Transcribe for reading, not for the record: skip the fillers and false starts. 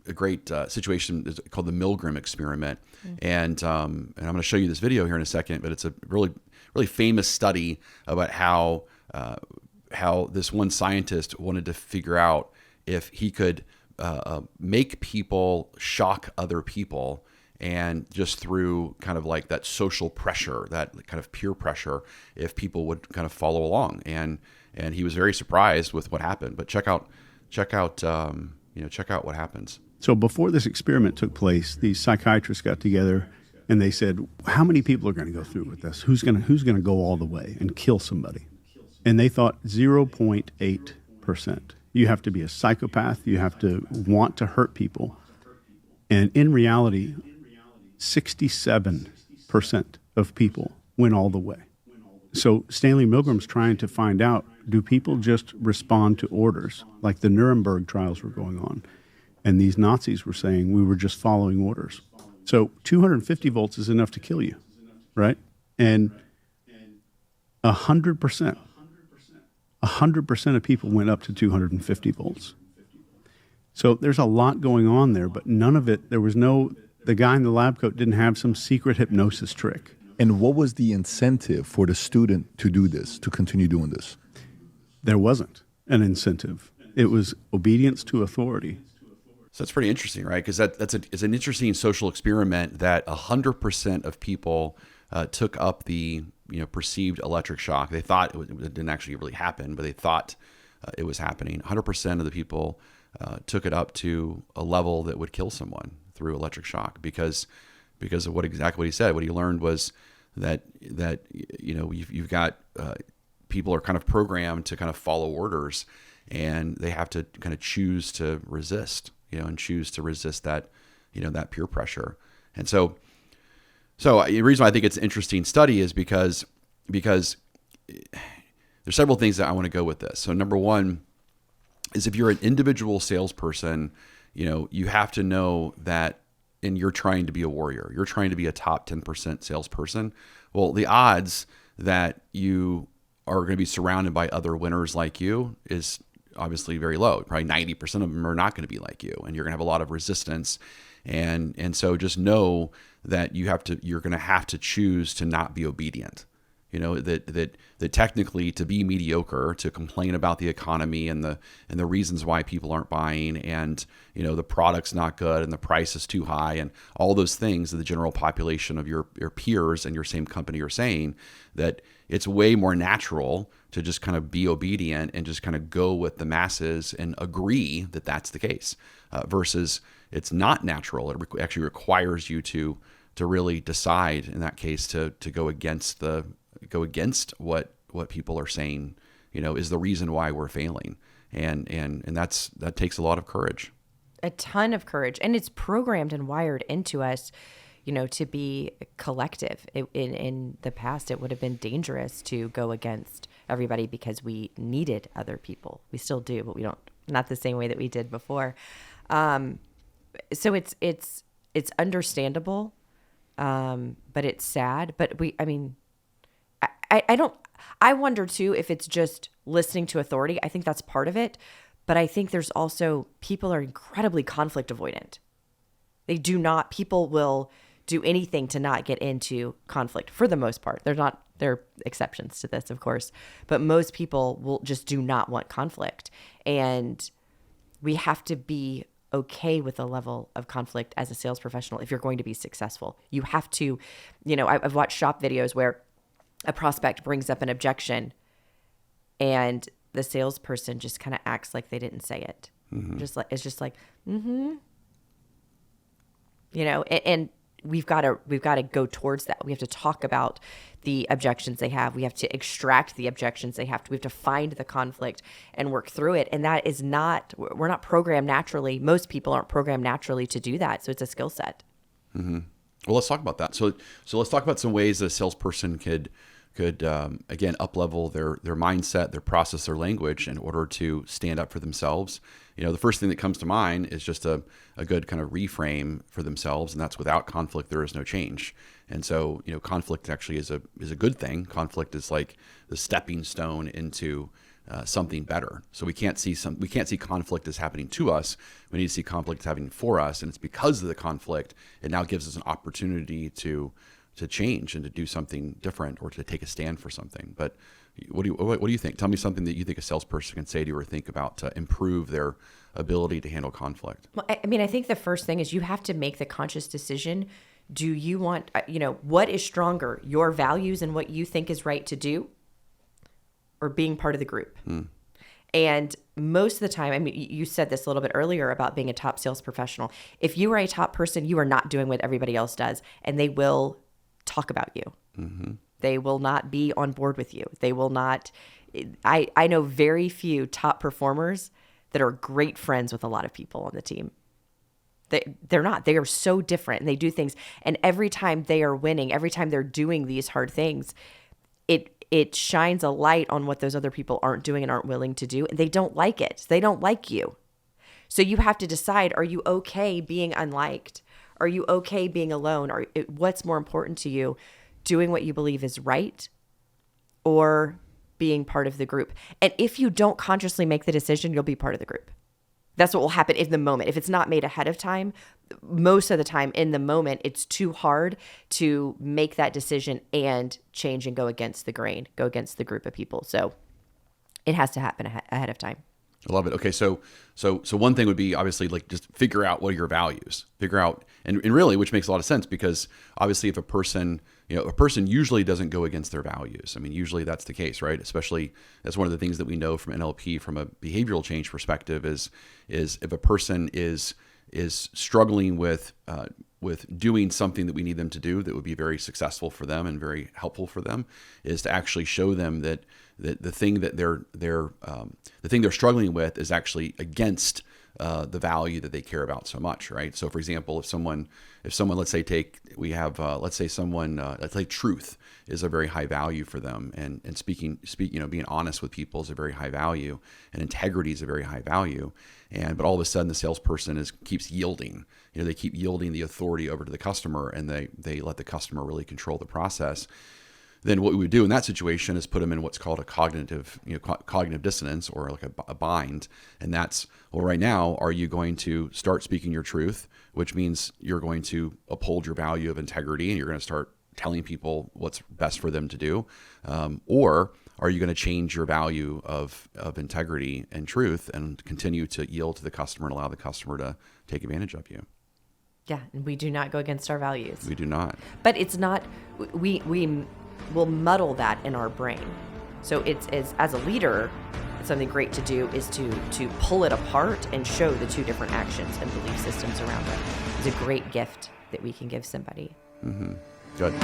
a great situation called the Milgram experiment, and I'm going to show you this video here in a second. But it's a really famous study about how this one scientist wanted to figure out if he could make people shock other people, and just through kind of like that social pressure, that kind of peer pressure, if people would kind of follow along. And he was very surprised with what happened. But check out what happens. So before this experiment took place, these psychiatrists got together and they said, how many people are going to go through with this? Who's going to go all the way and kill somebody? And they thought 0.8%. You have to be a psychopath. You have to want to hurt people. And in reality, 67% of people went all the way. So Stanley Milgram's trying to find out, do people just respond to orders? Like the Nuremberg trials were going on, and these Nazis were saying we were just following orders. So 250 volts is enough to kill you, right? And 100% of people went up to 250 volts. So there's a lot going on there, but none of it, the guy in the lab coat didn't have some secret hypnosis trick. And what was the incentive for the student to do this, to continue doing this? There wasn't an incentive. It was obedience to authority. So that's pretty interesting, right? Because it's an interesting social experiment that 100% of people took up the perceived electric shock. They thought it didn't actually really happen, but they thought it was happening. 100% of the people took it up to a level that would kill someone through electric shock because of exactly what he said. What he learned was that you've got people are kind of programmed to kind of follow orders, and they have to kind of choose to resist, and choose to resist that, that peer pressure. And so the reason why I think it's an interesting study is because there's several things that I want to go with this. So number one is, if you're an individual salesperson, you have to know that, and you're trying to be a warrior, you're trying to be a top 10% salesperson. Well, the odds that you are going to be surrounded by other winners like you is obviously very low. Probably 90% of them are not going to be like you, and you're going to have a lot of resistance. And so just know that you're going to have to choose to not be obedient. That technically, to be mediocre, to complain about the economy and the reasons why people aren't buying, and the product's not good and the price is too high, and all those things that the general population of your peers and your same company are saying, that it's way more natural to just kind of be obedient and just kind of go with the masses and agree that that's the case, versus it's not natural. It actually requires you to really decide, in that case, to go against what people are saying, is the reason why we're failing. And that takes a lot of courage. A ton of courage. And it's programmed and wired into us, to be collective. In the past, it would have been dangerous to go against everybody because we needed other people. We still do, but we don't, not the same way that we did before. So it's understandable, but it's sad. But I wonder too if it's just listening to authority. I think that's part of it, but I think there's also, people are incredibly conflict avoidant. People will do anything to not get into conflict for the most part. There are exceptions to this, of course, but most people do not want conflict. And we have to be okay with a level of conflict as a sales professional if you're going to be successful. You have to, I've watched shop videos where a prospect brings up an objection and the salesperson just kind of acts like they didn't say it. Mm-hmm. It's just like, mm-hmm. And we've got to go towards that. We have to talk about the objections they have. We have to extract the objections they have. We have to find the conflict and work through it. And that is we're not programmed naturally. Most people aren't programmed naturally to do that. So it's a skill set. Mm-hmm. Well, let's talk about that. So let's talk about some ways that a salesperson could again, up-level their mindset, their process, their language in order to stand up for themselves. The first thing that comes to mind is just a good kind of reframe for themselves, and that's, without conflict, there is no change. And so, conflict actually is a good thing. Conflict is like the stepping stone into something better. So we can't see conflict as happening to us. We need to see conflict as happening for us, and it's because of the conflict it now gives us an opportunity to change and to do something different or to take a stand for something. But what do you think? Tell me something that you think a salesperson can say to you or think about to improve their ability to handle conflict. Well, I mean, I think the first thing is you have to make the conscious decision. Do you want, what is stronger, your values and what you think is right to do, or being part of the group? And most of the time, I mean, you said this a little bit earlier about being a top sales professional. If you are a top person, you are not doing what everybody else does, and they will talk about you. They will not be on board with you. They will not. I know very few top performers that are great friends with a lot of people on the team. They're not. They are so different, and they do things. And every time they are winning, every time they're doing these hard things, it shines a light on what those other people aren't doing and aren't willing to do, and they don't like it. They don't like you. So you have to decide, are you okay being unliked? Are you okay being alone? Or what's more important to you, doing what you believe is right or being part of the group? And if you don't consciously make the decision, you'll be part of the group. That's what will happen in the moment. If it's not made ahead of time, most of the time in the moment, it's too hard to make that decision and change and go against the grain, go against the group of people. So it has to happen ahead of time. I love it. Okay, so one thing would be obviously like just figure out what are your values. Figure out, and really, which makes a lot of sense because obviously if a person usually doesn't go against their values. I mean, usually that's the case, right? Especially that's one of the things that we know from NLP from a behavioral change perspective is if a person is struggling with doing something that we need them to do that would be very successful for them and very helpful for them, is to actually show them that the thing that they're struggling with is actually against the value that they care about so much, right? So, for example, if someone, let's say truth is a very high value for them, and speaking, being honest with people is a very high value, and integrity is a very high value, but all of a sudden the salesperson keeps yielding. They keep yielding the authority over to the customer, and they let the customer really control the process. Then what we would do in that situation is put them in what's called a cognitive dissonance, or like a bind. And that's, well, right now, are you going to start speaking your truth, which means you're going to uphold your value of integrity and you're going to start telling people what's best for them to do? Or are you going to change your value of integrity and truth and continue to yield to the customer and allow the customer to take advantage of you? Yeah, and we do not go against our values. We do not. But it's not, we will muddle that in our brain. So it's as a leader, something great to do is to pull it apart and show the two different actions and belief systems around it. It's a great gift that we can give somebody. Good.